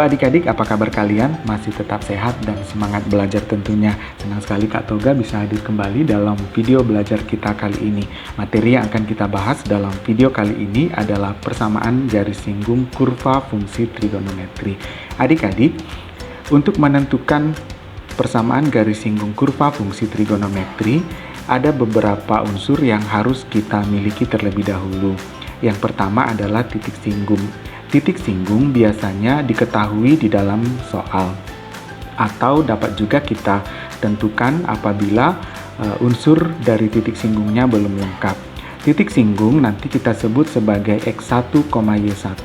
Halo adik-adik, apa kabar kalian? Masih tetap sehat dan semangat belajar tentunya. Senang sekali Kak Toga bisa hadir kembali dalam video belajar kita kali ini. Materi yang akan kita bahas dalam video kali ini adalah persamaan garis singgung kurva fungsi trigonometri. Adik-adik, untuk menentukan persamaan garis singgung kurva fungsi trigonometri, ada beberapa unsur yang harus kita miliki terlebih dahulu. Yang pertama adalah titik singgung. Titik singgung biasanya diketahui di dalam soal, atau dapat juga kita tentukan apabila unsur dari titik singgungnya belum lengkap. Titik singgung nanti kita sebut sebagai X1, Y1,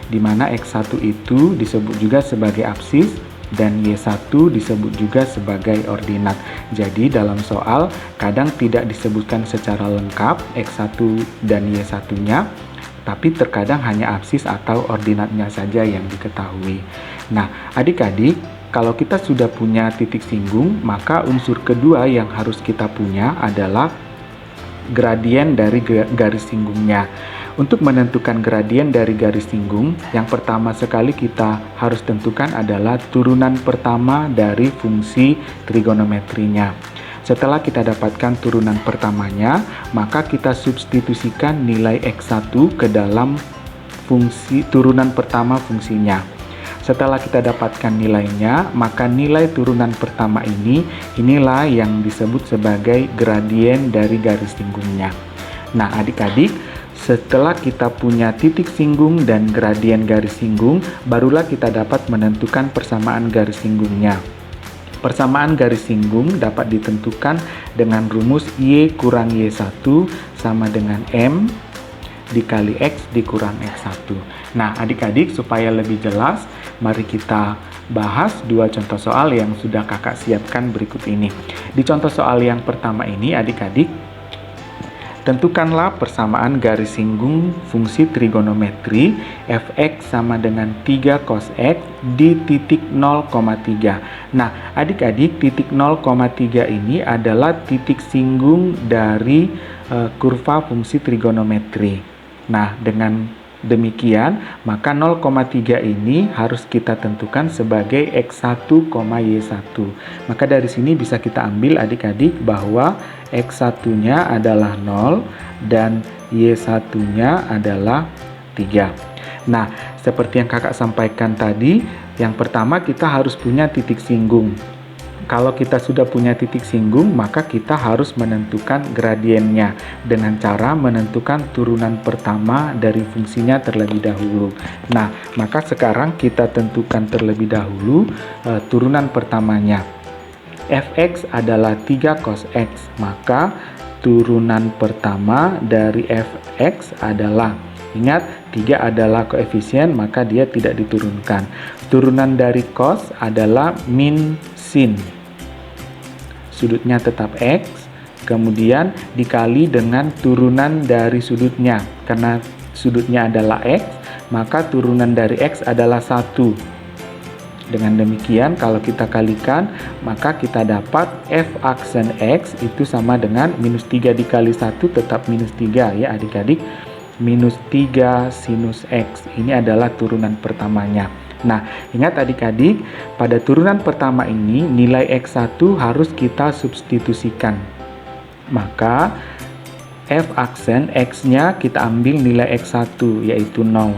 di mana X1 itu disebut juga sebagai absis dan Y1 disebut juga sebagai ordinat. Jadi dalam soal kadang tidak disebutkan secara lengkap X1 dan Y1-nya, tapi terkadang hanya absis atau ordinatnya saja yang diketahui. Nah, adik-adik, kalau kita sudah punya titik singgung, maka unsur kedua yang harus kita punya adalah gradien dari garis singgungnya. Untuk menentukan gradien dari garis singgung, yang pertama sekali kita harus tentukan adalah turunan pertama dari fungsi trigonometrinya. Setelah kita dapatkan turunan pertamanya, maka kita substitusikan nilai X1 ke dalam fungsi turunan pertama fungsinya. Setelah kita dapatkan nilainya, maka nilai turunan pertama inilah yang disebut sebagai gradien dari garis singgungnya. Nah, adik-adik, setelah kita punya titik singgung dan gradien garis singgung, barulah kita dapat menentukan persamaan garis singgungnya. Persamaan garis singgung dapat ditentukan dengan rumus Y kurang Y1 sama dengan M dikali X dikurang X1. Nah, adik-adik, supaya lebih jelas, mari kita bahas dua contoh soal yang sudah kakak siapkan berikut ini. Di contoh soal yang pertama ini, adik-adik, tentukanlah persamaan garis singgung fungsi trigonometri fx sama dengan 3 cos x di titik 0,3. Nah, adik-adik, titik 0,3 ini adalah titik singgung dari kurva fungsi trigonometri. Nah, dengan demikian, maka 0,3 ini harus kita tentukan sebagai X1, Y1. Maka dari sini bisa kita ambil adik-adik bahwa X1-nya adalah 0 dan Y1-nya adalah 3. Nah, seperti yang kakak sampaikan tadi, yang pertama kita harus punya titik singgung. Kalau kita sudah punya titik singgung, maka kita harus menentukan gradiennya dengan cara menentukan turunan pertama dari fungsinya terlebih dahulu. Nah, maka sekarang kita tentukan terlebih dahulu turunan pertamanya. Fx adalah 3 cos x, maka turunan pertama dari fx adalah, ingat, 3 adalah koefisien, maka dia tidak diturunkan. Turunan dari cos adalah min sin. Sudutnya tetap X, kemudian dikali dengan turunan dari sudutnya. Karena sudutnya adalah X, maka turunan dari X adalah 1. Dengan demikian, kalau kita kalikan, maka kita dapat F aksen X itu sama dengan minus 3 dikali 1 tetap minus 3 ya adik-adik. Minus 3 sinus X, ini adalah turunan pertamanya. Nah, ingat adik-adik, pada turunan pertama ini nilai X1 harus kita substitusikan. Maka F aksen X-nya kita ambil nilai X1 yaitu 0.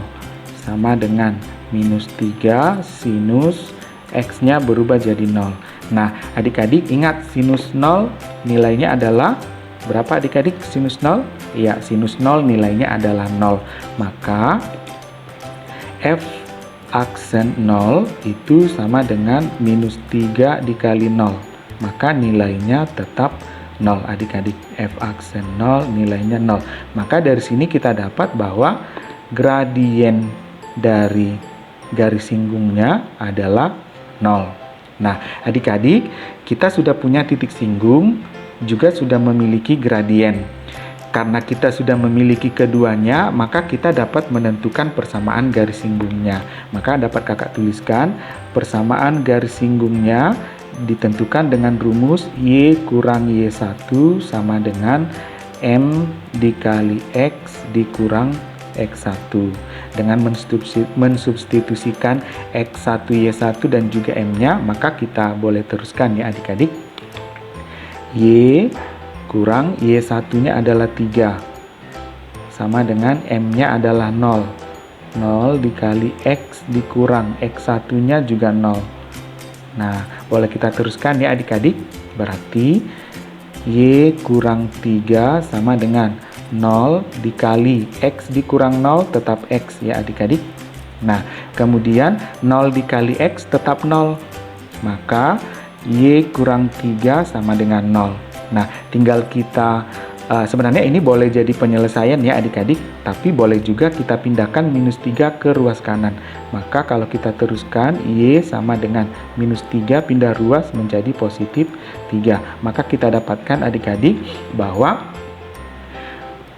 Sama dengan minus 3 sinus X-nya berubah jadi 0. Nah, adik-adik ingat sinus 0 nilainya adalah berapa adik-adik sinus 0? Ya, sinus 0 nilainya adalah 0. Maka F aksen 0 itu sama dengan minus 3 dikali 0. Maka nilainya tetap 0 adik-adik. F aksen 0 nilainya 0. Maka dari sini kita dapat bahwa gradien dari garis singgungnya adalah 0. Nah, adik-adik, kita sudah punya titik singgung, juga sudah memiliki gradien. Karena kita sudah memiliki keduanya, maka kita dapat menentukan persamaan garis singgungnya. Maka dapat kakak tuliskan, persamaan garis singgungnya ditentukan dengan rumus Y kurang Y1 sama dengan M dikali X dikurang X1. Dengan mensubstitusikan X1, Y1 dan juga M-nya, maka kita boleh teruskan ya adik-adik. Y kurang Y1-nya adalah 3. Sama dengan M-nya adalah 0. 0 dikali X dikurang X1-nya juga 0. Nah, boleh kita teruskan ya adik-adik. Berarti Y kurang 3 sama dengan 0 dikali X dikurang 0 tetap X ya adik-adik. Nah, kemudian 0 dikali X tetap 0. Maka Y kurang 3 sama dengan 0. Nah, tinggal kita sebenarnya ini boleh jadi penyelesaian ya adik-adik, tapi boleh juga kita pindahkan minus 3 ke ruas kanan. Maka kalau kita teruskan, Y sama dengan minus 3 pindah ruas menjadi positif 3. Maka kita dapatkan adik-adik bahwa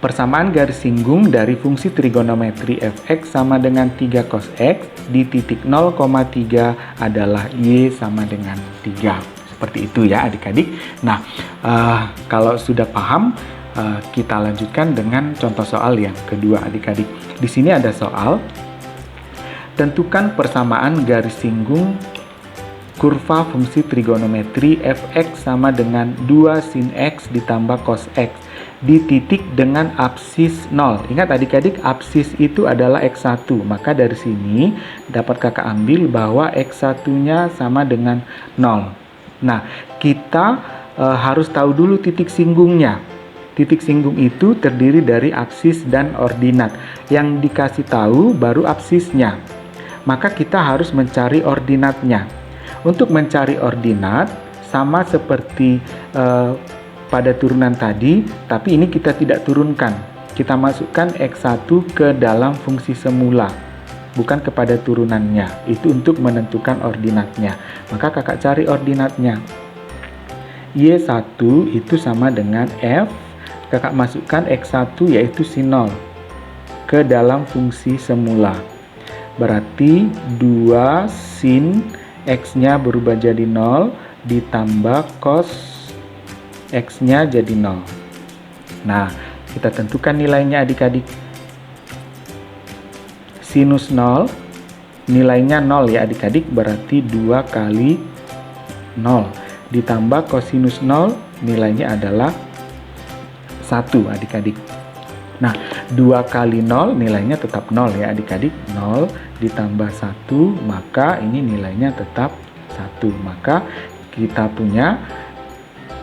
persamaan garis singgung dari fungsi trigonometri f(x) sama dengan 3 cos x di titik 0,3 adalah Y sama dengan 3. Seperti itu ya adik-adik. Nah, kalau sudah paham, kita lanjutkan dengan contoh soal yang kedua adik-adik. Di sini ada soal, tentukan persamaan garis singgung kurva fungsi trigonometri f(x) sama dengan 2 sin x ditambah cos x di titik dengan absis 0. Ingat adik-adik, absis itu adalah x1. Maka dari sini dapat kakak ambil bahwa x1-nya sama dengan 0. Nah, kita harus tahu dulu titik singgungnya. Titik singgung itu terdiri dari absis dan ordinat. Yang dikasih tahu baru absisnya. Maka kita harus mencari ordinatnya. Untuk mencari ordinat, sama seperti pada turunan tadi, tapi ini kita tidak turunkan. Kita masukkan X1 ke dalam fungsi semula, bukan kepada turunannya. Itu untuk menentukan ordinatnya. Maka kakak cari ordinatnya. Y1 itu sama dengan F. Kakak masukkan X1 yaitu sin 0 ke dalam fungsi semula. Berarti 2 sin X-nya berubah jadi 0 ditambah cos X-nya jadi 0. Nah, kita tentukan nilainya adik-adik. Sinus 0 nilainya 0 ya adik-adik, berarti 2 kali 0 ditambah kosinus 0 nilainya adalah 1 adik-adik. Nah, 2 kali 0 nilainya tetap 0 ya adik-adik. 0 ditambah 1, maka ini nilainya tetap 1. Maka kita punya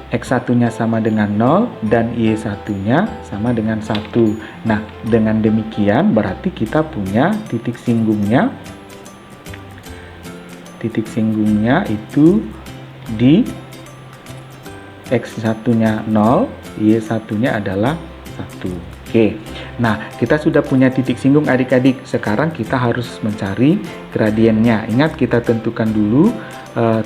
X1-nya sama dengan 0 dan Y1-nya sama dengan 1. Nah, dengan demikian berarti kita punya titik singgungnya. Titik singgungnya itu di X1-nya 0, Y1-nya adalah 1. Oke. Nah, kita sudah punya titik singgung adik-adik. Sekarang kita harus mencari gradiennya. Ingat, kita tentukan dulu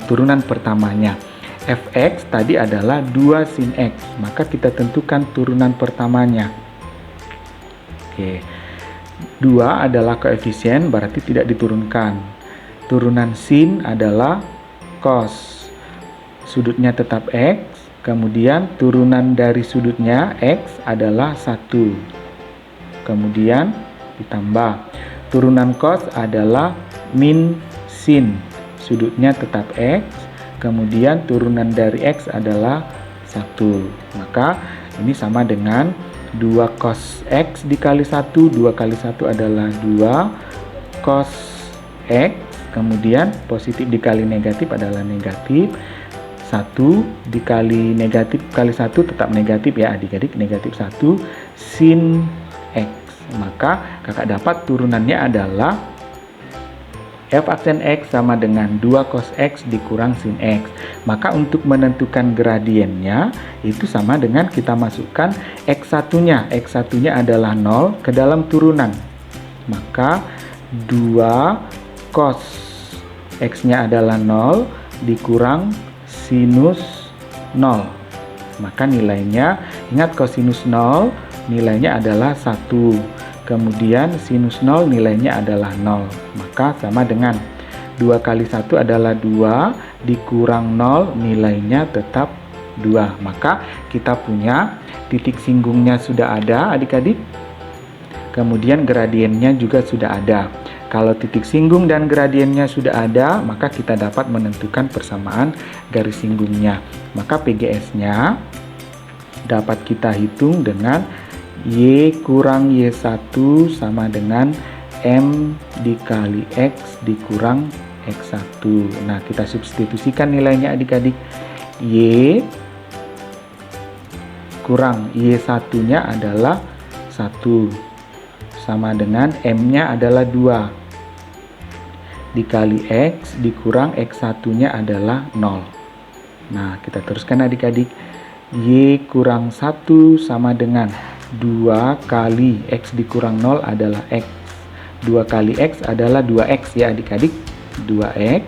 turunan pertamanya. Fx tadi adalah 2 sin x, maka kita tentukan turunan pertamanya. Oke. 2 adalah koefisien, berarti tidak diturunkan. Turunan sin adalah cos. Sudutnya tetap x, kemudian turunan dari sudutnya x adalah 1. Kemudian ditambah. Turunan cos adalah min sin. Sudutnya tetap x. Kemudian turunan dari X adalah 1. Maka ini sama dengan 2 cos X dikali 1. 2 kali 1 adalah 2 cos X. Kemudian positif dikali negatif adalah negatif. 1 dikali negatif kali 1 tetap negatif ya adik-adik. Negatif 1 sin X. Maka kakak dapat turunannya adalah F aksen X sama dengan 2 cos X dikurang sin X. Maka untuk menentukan gradiennya itu sama dengan kita masukkan X1-nya. X1-nya adalah 0 ke dalam turunan. Maka 2 cos X-nya adalah 0 dikurang sinus 0. Maka nilainya, ingat kosinus 0 nilainya adalah 1. Kemudian sinus 0 nilainya adalah 0. Maka sama dengan 2 kali 1 adalah 2 dikurang 0 nilainya tetap 2. Maka kita punya titik singgungnya sudah ada adik-adik. kemudian gradiennya juga sudah ada. Kalau titik singgung dan gradiennya sudah ada, maka kita dapat menentukan persamaan garis singgungnya. Maka PGS-nya dapat kita hitung dengan Y kurang Y1 sama dengan M dikali X dikurang X1. Nah, kita substitusikan nilainya adik-adik. Y kurang Y1-nya adalah 1 sama dengan M-nya adalah 2 dikali X dikurang X1-nya adalah 0. Nah, kita teruskan adik-adik. Y kurang 1 sama dengan 2 kali X dikurang 0 adalah X. 2 kali X adalah 2X ya adik-adik. 2X.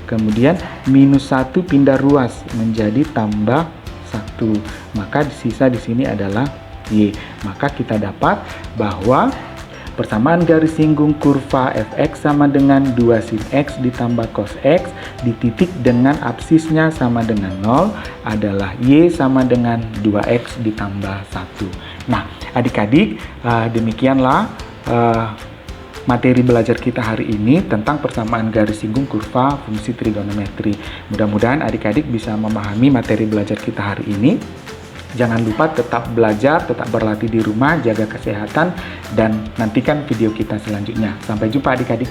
Kemudian minus 1 pindah ruas menjadi tambah 1. Maka sisa di sini adalah Y. Maka kita dapat bahwa persamaan garis singgung kurva fx sama dengan 2 sin x ditambah cos x di titik dengan absisnya sama dengan 0 adalah Y sama dengan 2x ditambah 1. Nah, adik-adik, demikianlah materi belajar kita hari ini tentang persamaan garis singgung kurva fungsi trigonometri. Mudah-mudahan adik-adik bisa memahami materi belajar kita hari ini. Jangan lupa tetap belajar, tetap berlatih di rumah, jaga kesehatan, dan nantikan video kita selanjutnya. Sampai jumpa adik-adik.